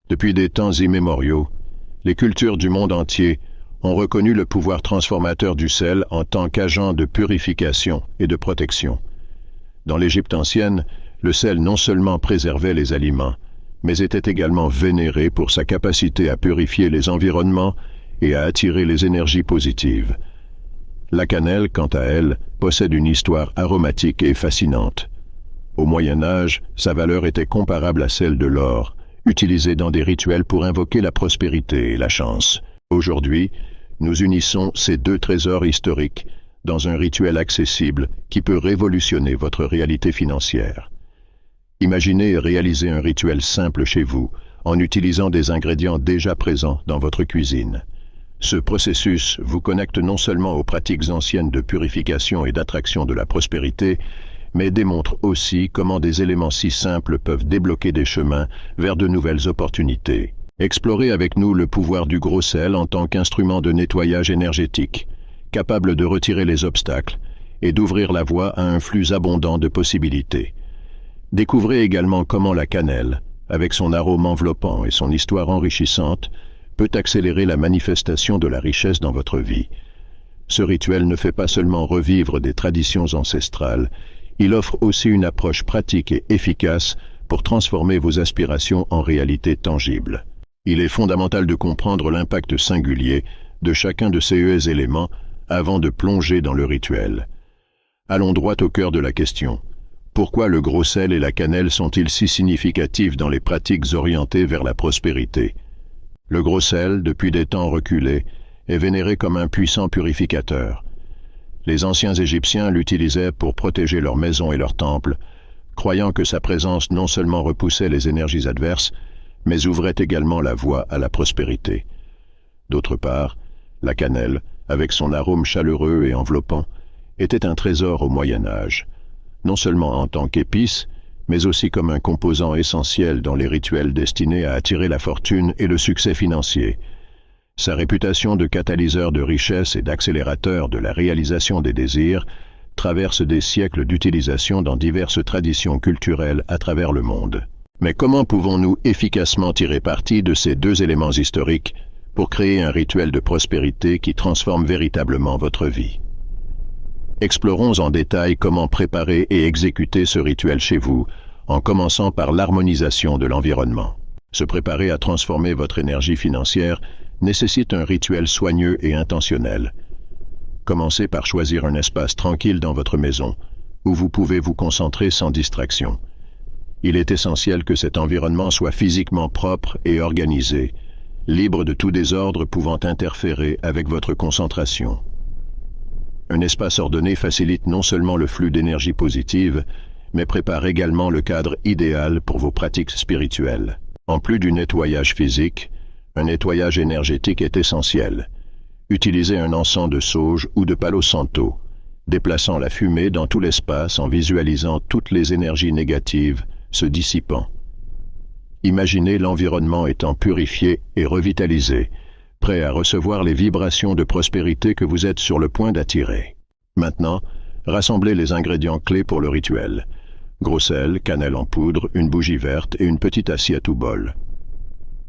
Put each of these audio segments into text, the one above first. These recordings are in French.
Depuis des temps immémoriaux, les cultures du monde entier ont reconnu le pouvoir transformateur du sel en tant qu'agent de purification et de protection. Dans l'Égypte ancienne, le sel non seulement préservait les aliments, mais était également vénéré pour sa capacité à purifier les environnements et à attirer les énergies positives. La cannelle, quant à elle, possède une histoire aromatique et fascinante. Au Moyen Âge, sa valeur était comparable à celle de l'or, utilisé dans des rituels pour invoquer la prospérité et la chance. Aujourd'hui, nous unissons ces deux trésors historiques dans un rituel accessible qui peut révolutionner votre réalité financière. Imaginez réaliser un rituel simple chez vous en utilisant des ingrédients déjà présents dans votre cuisine. Ce processus vous connecte non seulement aux pratiques anciennes de purification et d'attraction de la prospérité, mais démontre aussi comment des éléments si simples peuvent débloquer des chemins vers de nouvelles opportunités. Explorez avec nous le pouvoir du gros sel en tant qu'instrument de nettoyage énergétique, capable de retirer les obstacles et d'ouvrir la voie à un flux abondant de possibilités. Découvrez également comment la cannelle, avec son arôme enveloppant et son histoire enrichissante, peut accélérer la manifestation de la richesse dans votre vie. Ce rituel ne fait pas seulement revivre des traditions ancestrales, il offre aussi une approche pratique et efficace pour transformer vos aspirations en réalité tangible. Il est fondamental de comprendre l'impact singulier de chacun de ces éléments avant de plonger dans le rituel. Allons droit au cœur de la question. Pourquoi le gros sel et la cannelle sont-ils si significatifs dans les pratiques orientées vers la prospérité? Le gros sel, depuis des temps reculés, est vénéré comme un puissant purificateur. Les anciens Égyptiens l'utilisaient pour protéger leurs maisons et leurs temples, croyant que sa présence non seulement repoussait les énergies adverses, mais ouvrait également la voie à la prospérité. D'autre part, la cannelle, avec son arôme chaleureux et enveloppant, était un trésor au Moyen Âge, non seulement en tant qu'épice, mais aussi comme un composant essentiel dans les rituels destinés à attirer la fortune et le succès financier. Sa réputation de catalyseur de richesse et d'accélérateur de la réalisation des désirs traverse des siècles d'utilisation dans diverses traditions culturelles à travers le monde. Mais comment pouvons-nous efficacement tirer parti de ces deux éléments historiques pour créer un rituel de prospérité qui transforme véritablement votre vie? Explorons en détail comment préparer et exécuter ce rituel chez vous, en commençant par l'harmonisation de l'environnement. Se préparer à transformer votre énergie financière nécessite un rituel soigneux et intentionnel. Commencez par choisir un espace tranquille dans votre maison, où vous pouvez vous concentrer sans distraction. Il est essentiel que cet environnement soit physiquement propre et organisé, libre de tout désordre pouvant interférer avec votre concentration. Un espace ordonné facilite non seulement le flux d'énergie positive, mais prépare également le cadre idéal pour vos pratiques spirituelles. En plus du nettoyage physique, un nettoyage énergétique est essentiel. Utilisez un encens de sauge ou de palo santo, déplaçant la fumée dans tout l'espace en visualisant toutes les énergies négatives se dissipant. Imaginez l'environnement étant purifié et revitalisé, prêt à recevoir les vibrations de prospérité que vous êtes sur le point d'attirer. Maintenant, rassemblez les ingrédients clés pour le rituel. Gros sel, cannelle en poudre, une bougie verte et une petite assiette ou bol.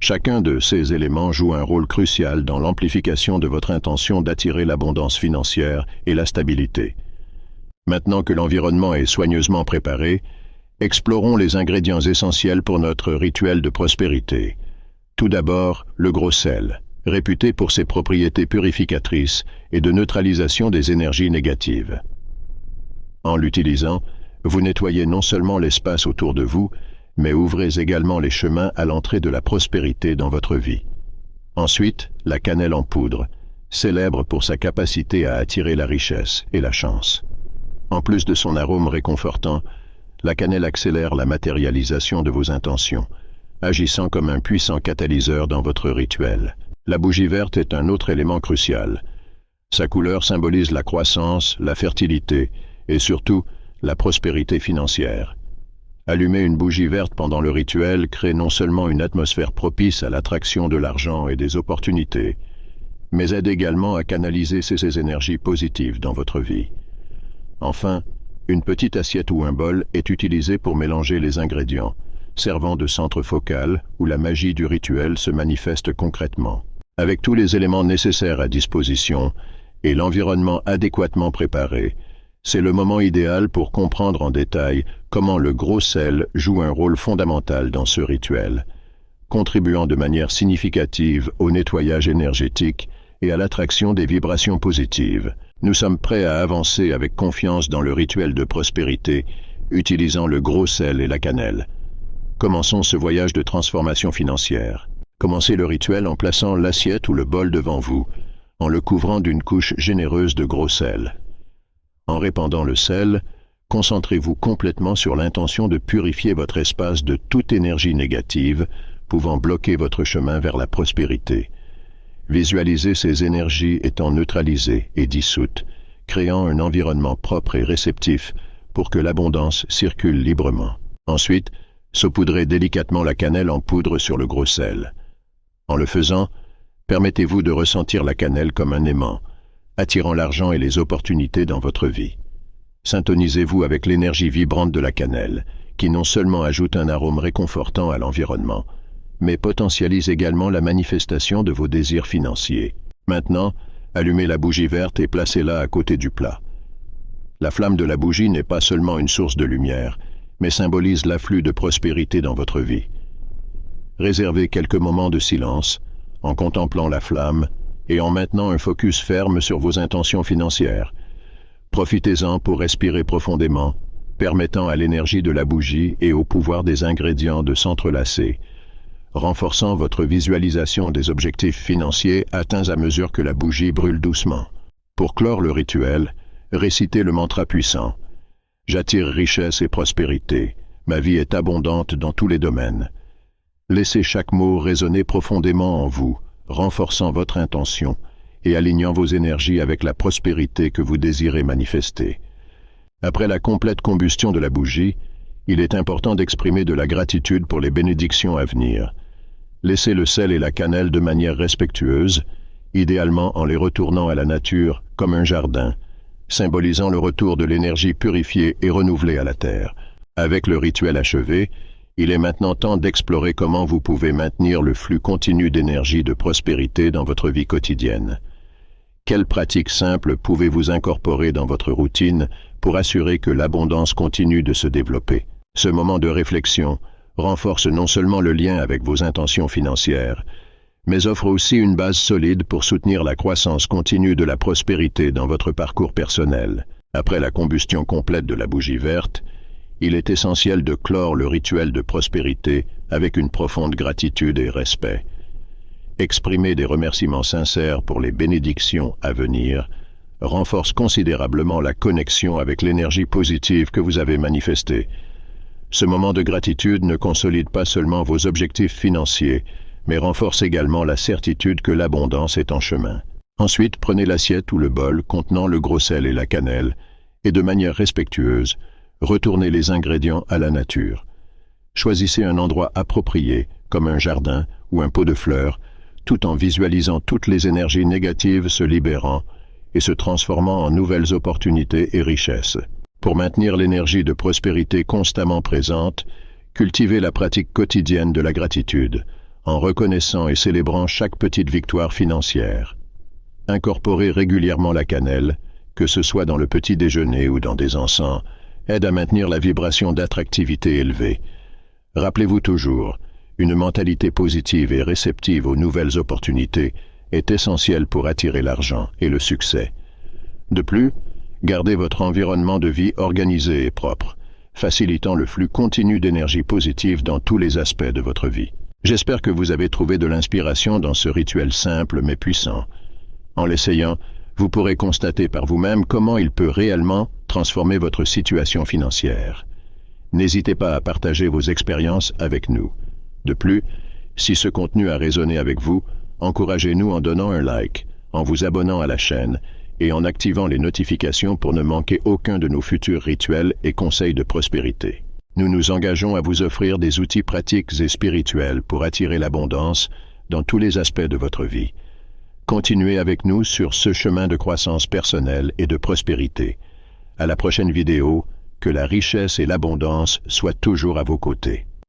Chacun de ces éléments joue un rôle crucial dans l'amplification de votre intention d'attirer l'abondance financière et la stabilité. Maintenant que l'environnement est soigneusement préparé, explorons les ingrédients essentiels pour notre rituel de prospérité. Tout d'abord, le gros sel, réputé pour ses propriétés purificatrices et de neutralisation des énergies négatives. En l'utilisant, vous nettoyez non seulement l'espace autour de vous, mais ouvrez également les chemins à l'entrée de la prospérité dans votre vie. Ensuite, la cannelle en poudre, célèbre pour sa capacité à attirer la richesse et la chance. En plus de son arôme réconfortant, la cannelle accélère la matérialisation de vos intentions, agissant comme un puissant catalyseur dans votre rituel. La bougie verte est un autre élément crucial. Sa couleur symbolise la croissance, la fertilité et surtout la prospérité financière. Allumer une bougie verte pendant le rituel crée non seulement une atmosphère propice à l'attraction de l'argent et des opportunités, mais aide également à canaliser ces énergies positives dans votre vie. Enfin, une petite assiette ou un bol est utilisé pour mélanger les ingrédients, servant de centre focal où la magie du rituel se manifeste concrètement. Avec tous les éléments nécessaires à disposition et l'environnement adéquatement préparé, c'est le moment idéal pour comprendre en détail comment le gros sel joue un rôle fondamental dans ce rituel, contribuant de manière significative au nettoyage énergétique et à l'attraction des vibrations positives. Nous sommes prêts à avancer avec confiance dans le rituel de prospérité, utilisant le gros sel et la cannelle. Commençons ce voyage de transformation financière. Commencez le rituel en plaçant l'assiette ou le bol devant vous, en le couvrant d'une couche généreuse de gros sel. En répandant le sel, concentrez-vous complètement sur l'intention de purifier votre espace de toute énergie négative pouvant bloquer votre chemin vers la prospérité. Visualisez ces énergies étant neutralisées et dissoutes, créant un environnement propre et réceptif pour que l'abondance circule librement. Ensuite, saupoudrez délicatement la cannelle en poudre sur le gros sel. En le faisant, permettez-vous de ressentir la cannelle comme un aimant, attirant l'argent et les opportunités dans votre vie. Syntonisez-vous avec l'énergie vibrante de la cannelle, qui non seulement ajoute un arôme réconfortant à l'environnement, mais potentialise également la manifestation de vos désirs financiers. Maintenant, allumez la bougie verte et placez-la à côté du plat. La flamme de la bougie n'est pas seulement une source de lumière, mais symbolise l'afflux de prospérité dans votre vie. Réservez quelques moments de silence, en contemplant la flamme et en maintenant un focus ferme sur vos intentions financières. Profitez-en pour respirer profondément, permettant à l'énergie de la bougie et au pouvoir des ingrédients de s'entrelacer, renforçant votre visualisation des objectifs financiers atteints à mesure que la bougie brûle doucement. Pour clore le rituel, récitez le mantra puissant. J'attire richesse et prospérité. Ma vie est abondante dans tous les domaines. Laissez chaque mot résonner profondément en vous, renforçant votre intention et alignant vos énergies avec la prospérité que vous désirez manifester. Après la complète combustion de la bougie, il est important d'exprimer de la gratitude pour les bénédictions à venir. Laissez le sel et la cannelle de manière respectueuse, idéalement en les retournant à la nature comme un jardin, symbolisant le retour de l'énergie purifiée et renouvelée à la terre. Avec le rituel achevé, il est maintenant temps d'explorer comment vous pouvez maintenir le flux continu d'énergie de prospérité dans votre vie quotidienne. Quelles pratiques simples pouvez-vous incorporer dans votre routine pour assurer que l'abondance continue de se développer? Ce moment de réflexion renforce non seulement le lien avec vos intentions financières, mais offre aussi une base solide pour soutenir la croissance continue de la prospérité dans votre parcours personnel. Après la combustion complète de la bougie verte, il est essentiel de clore le rituel de prospérité avec une profonde gratitude et respect. Exprimer des remerciements sincères pour les bénédictions à venir renforce considérablement la connexion avec l'énergie positive que vous avez manifestée. Ce moment de gratitude ne consolide pas seulement vos objectifs financiers, mais renforce également la certitude que l'abondance est en chemin. Ensuite, prenez l'assiette ou le bol contenant le gros sel et la cannelle, et de manière respectueuse, retournez les ingrédients à la nature. Choisissez un endroit approprié, comme un jardin ou un pot de fleurs, tout en visualisant toutes les énergies négatives se libérant et se transformant en nouvelles opportunités et richesses. Pour maintenir l'énergie de prospérité constamment présente, cultivez la pratique quotidienne de la gratitude, en reconnaissant et célébrant chaque petite victoire financière. Incorporez régulièrement la cannelle, que ce soit dans le petit déjeuner ou dans des encens, aide à maintenir la vibration d'attractivité élevée. Rappelez-vous toujours, une mentalité positive et réceptive aux nouvelles opportunités est essentielle pour attirer l'argent et le succès. De plus, gardez votre environnement de vie organisé et propre, facilitant le flux continu d'énergie positive dans tous les aspects de votre vie. J'espère que vous avez trouvé de l'inspiration dans ce rituel simple mais puissant. En l'essayant, vous pourrez constater par vous-même comment il peut réellement transformer votre situation financière. N'hésitez pas à partager vos expériences avec nous. De plus, si ce contenu a résonné avec vous, encouragez-nous en donnant un like, en vous abonnant à la chaîne et en activant les notifications pour ne manquer aucun de nos futurs rituels et conseils de prospérité. Nous nous engageons à vous offrir des outils pratiques et spirituels pour attirer l'abondance dans tous les aspects de votre vie. Continuez avec nous sur ce chemin de croissance personnelle et de prospérité. À la prochaine vidéo, que la richesse et l'abondance soient toujours à vos côtés.